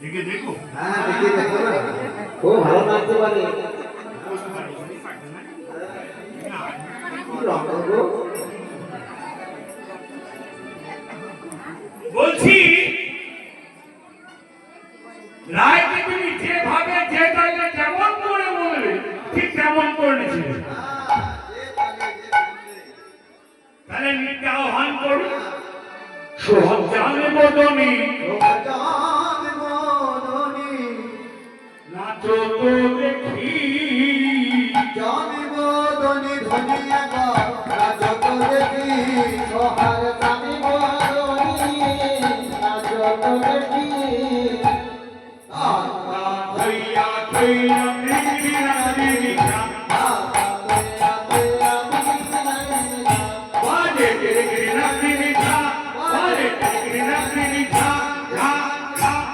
দেখে দেখো। হ্যাঁ দেখি দেখো না, খুব ভালো নাচতে পারে। বলছি রায়কে তুমি যেভাবে যে টাইমে যেমন করে বলবে ঠিক তেমন করে নিয়েছিলে। তাহলে নিজে আহ্বান করুন। সোহজানে বদনী নাচো তো দেখি, জানি বদনি ধনিয়া নাচো তো দেখি, সোহার জানি বদনি নাচো তো দেখি। থইয়া থইয়া দিদি দিদি